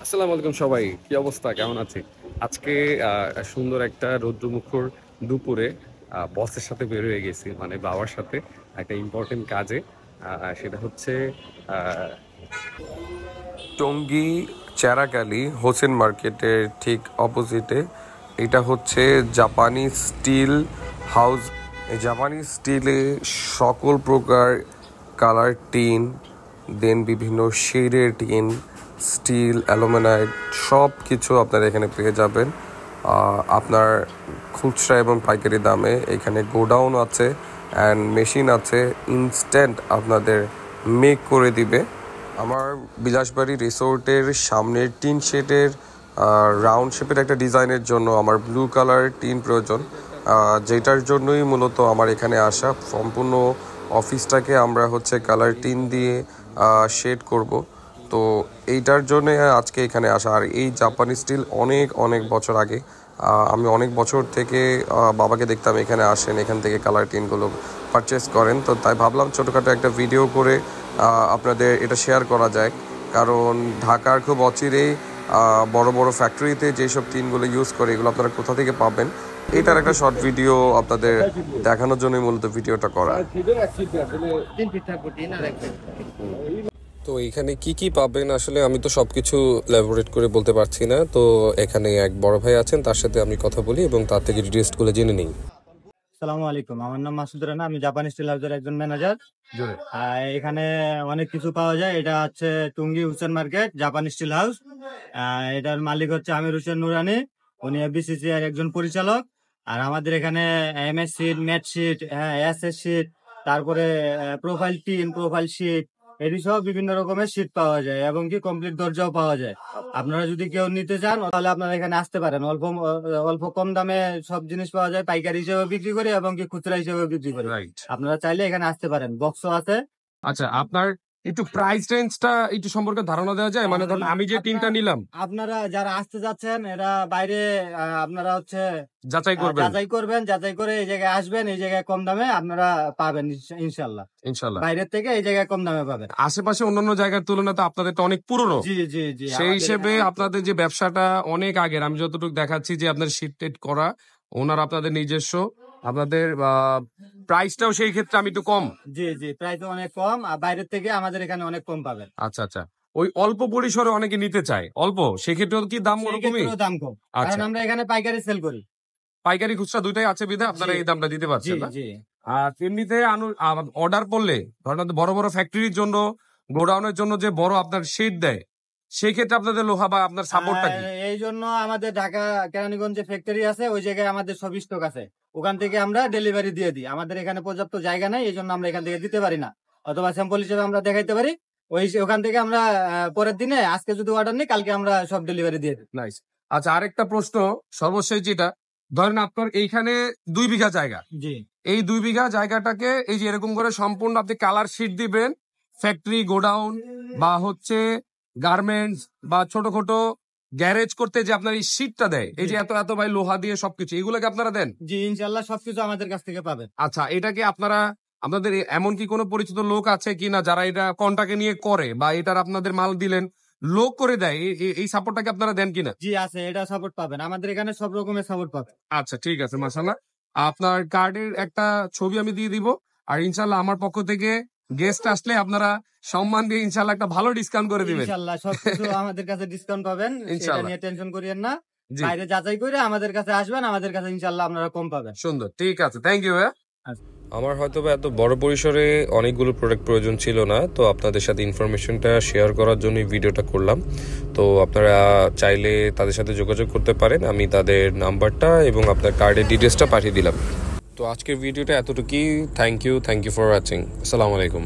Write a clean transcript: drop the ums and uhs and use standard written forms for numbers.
আসসালামু আলাইকুম সবাই, কি অবস্থা, কেমন আছে? আজকে সুন্দর একটা রৌদ্রমুখর দুপুরে বসের সাথে বের হয়ে গেছি, মানে বাবার সাথে একটা ইম্পর্টেন্ট কাজে। সেটা হচ্ছে আহ, টঙ্গী চেরাগালি হোসেন মার্কেটের ঠিক অপোজিটে। এটা হচ্ছে জাপানি স্টিল হাউস। এই জাপানি স্টিলে সকল প্রকার কালার টিন, দেন বিভিন্ন শেডের টিন, স্টিল, অ্যালুমিনাইট সব কিছু আপনারা এখানে পেয়ে যাবেন আপনার খুচরা এবং পাইকারি দামে। এখানে গোডাউন আছে অ্যান্ড মেশিন আছে, ইনস্ট্যান্ট আপনাদের মেক করে দিবে। আমার বিলাসবাড়ি রিসোর্টের সামনের টিন শেডের রাউন্ড শেপের একটা ডিজাইনের জন্য আমার ব্লু কালার টিন প্রয়োজন, যেটার জন্যই মূলত আমার এখানে আসা। সম্পূর্ণ অফিসটাকে আমরা হচ্ছে কালার টিন দিয়ে শেড করব, তো এইটার জন্যে আজকে এখানে আসা। আর এই জাপানি স্টিল অনেক অনেক বছর আগে, আমি অনেক বছর থেকে বাবাকে দেখতাম এখানে আসেন, এখান থেকে কালার টিনগুলো পারচেস করেন। তো তাই ভাবলাম ছোটোখাটো একটা ভিডিও করে আপনাদের এটা শেয়ার করা যায়, কারণ ঢাকার খুব অচিরেই বড় বড় ফ্যাক্টরিতে যেসব টিনগুলো ইউজ করে এগুলো আপনারা কোথা থেকে পাবেন, এটার একটা শর্ট ভিডিও আপনাদের দেখানোর জন্যই মূলত ভিডিওটা করা। তো এখানে কি কি পাবেন আসলে আমি তো সবকিছু ল্যাবোরেট করে বলতে পারছি না, তো এখানে এক বড় ভাই আছেন, তার সাথে আমি কথা বলি এবং তার থেকে ডিটেইলসগুলো জেনে নিই। আসসালামু আলাইকুম, আমার নাম মাসুদ রানা, আমি জাপানি স্টিল হাউসের একজন ম্যানেজার। এখানে অনেক কিছু পাওয়া যায়। এটা হচ্ছে টুঙ্গি হোসেন মার্কেট জাপানি স্টিল হাউস। এটার মালিক হচ্ছে আমির হোসেন নুরানি, উনি বিসিসিআই একজন পরিচালক। আর আমাদের এখানে MS sheet, matte sheet, SS sheet, তারপরে প্রোফাইল টিন, প্রোফাইল শিট, এটি সহ বিভিন্ন রকমের শিট পাওয়া যায় এবং কি কমপ্লিট দরজাও পাওয়া যায়। আপনারা যদি কেউ নিতে চান তাহলে আপনারা এখানে আসতে পারেন। অল্প অল্প কম দামে সব জিনিস পাওয়া যায়, পাইকারি হিসেবে বিক্রি করি এবং কি খুচরা হিসেবে বিক্রি করি। আপনারা চাইলে এখানে আসতে পারেন, বক্সও আছে। আচ্ছা, আপনার একটু প্রাইস রেঞ্জটা একটু সম্পর্কে ধারণা দেওয়া যায়? মানে ধরুন আমি যে টিনটা নিলাম, আপনারা যারা আসতে যাচ্ছেন এরা বাইরে আপনারা হচ্ছে যাচাই করবেন, যাচাই করে এই জায়গায় আসবেন, এই জায়গায় কম দামে আপনারা পাবেন ইনশাল্লাহ। ইনশাল্লাহ বাইরের থেকে এই জায়গায় কম দামে পাবেন। আশেপাশে অন্যান্য জায়গার তুলনায় তো আপনাদেরটা অনেক পুরনো। জি জি জি, সেই হিসেবে আপনাদের যে ব্যবসাটা অনেক আগের, আমি যতটুকু দেখাচ্ছি যে আপনার শীট টেট করা ওনার, আপনাদের নিজস্ব, আপনাদের প্রাইসটাও সেই ক্ষেত্রে আমি একটু কম। জি জি, প্রাইস অনেক কম, আর বাইরের থেকে আমাদের এখানে অনেক কম পাবেন। আচ্ছা আচ্ছা, ওই অল্প পরিসরে অনেকে নিতে চায় অল্প, সেক্ষেত্রেও কি দাম ওরকমই? দাম কম, কারণ আমরা এখানে পাইকারি সেল করি। পাইকারি খুচরা দুইটাই আছে বিধায় আপনারা এই দামটা দিতে পারছেন না। জি। আর এমনিতে অর্ডার করলে ধরেন বড় বড় ফ্যাক্টরির জন্য, গোডাউনের জন্য যে বড় আপনার শেড দেয়, সেই ক্ষেত্রে আপনাদের লোহা বা আপনার সাপোর্টটা কি? এই জন্য আমাদের ঢাকা কেরানীগঞ্জে ফ্যাক্টরি আছে, ওই জায়গায় আমাদের সব স্টক আছে, ওখান থেকে আমরা ডেলিভারি দিয়ে দিই। আমাদের এখানে পর্যাপ্ত জায়গা নাই, এই জন্য আমরা এখান থেকে দিতে পারি না, অথবা স্যাম্পল হিসেবে আমরা দেখাইতে পারি। ওখান থেকে আমরা পরের দিনে, আজকে যদি অর্ডার নিই কালকে আমরা সব ডেলিভারি দিয়ে দিই। নাইস। আচ্ছা, আরেকটা প্রশ্ন সর্বশেষ, যেটা ধরেন আপনার এইখানে 2 বিঘা জায়গা, জি, এই 2 বিঘা জায়গাটাকে এই যে এরকম করে সম্পূর্ণ আপনি কালার শিট দিবেন, ফ্যাক্টরি, গোডাউন বা হচ্ছে গার্মেন্টস বা ছোটখাটো গ্যারেজ করতে যে আপনার এই শীটটা দেয়, এই যে এত এত ভাই লোহা দিয়ে সবকিছু, এগুলোকে আপনারা দেন? জি, ইনশাল্লাহ সবকিছু আমাদের কাছ থেকে পাবেন। আচ্ছা, এটাকে আপনারা, আপনাদের এমন কি কোনো পরিচিত লোক আছে কিনা যারা এটা কন্টাকে নিয়ে করে, বা এটার আপনাদের মাল দিলেন লোক করে দেয়, এই সাপোর্টটাকে আপনারা দেন কিনা? জি আছে, এটা সাপোর্ট পাবেন, আমাদের এখানে সব রকমের সাপোর্ট পাবেন। আচ্ছা ঠিক আছে, মাশাআল্লাহ। আপনার কার্ডের একটা ছবি আমি দিয়ে দিব, আর ইনশাল্লাহ আমার পক্ষ থেকে গেস্ট আসলে আপনারা সম্মান দিয়ে ইনশাল্লাহ একটা ভালো ডিসকাউন্ট করে দিবেন। ইনশাল্লাহ সবকিছু আমাদের কাছে ডিসকাউন্ট পাবেন, এটা নিয়ে টেনশন করিয়েন না। বাইরে যাচাই করে আমাদের কাছে আসবেন, আমাদের কাছে ইনশাল্লাহ আপনারা কম পাবেন। সুন্দর, ঠিক আছে, থ্যাংক ইউ ভাইয়া। আমার হয়তো এত বড় পরিসরে অনেকগুলো প্রোডাক্ট প্রয়োজন ছিল না, তো আপনাদের সাথে ইনফরমেশনটা শেয়ার করার জন্যই ভিডিওটা করলাম। তো আপনারা চাইলে তাদের সাথে যোগাযোগ করতে পারেন, আমি তাদের নাম্বারটা এবং আপনার কার্ডের ডিটেলসটা পাঠিয়ে দিলাম। তো আজকের ভিডিওটা এতটুকুই। Thank you for watching. আসসালামু আলাইকুম।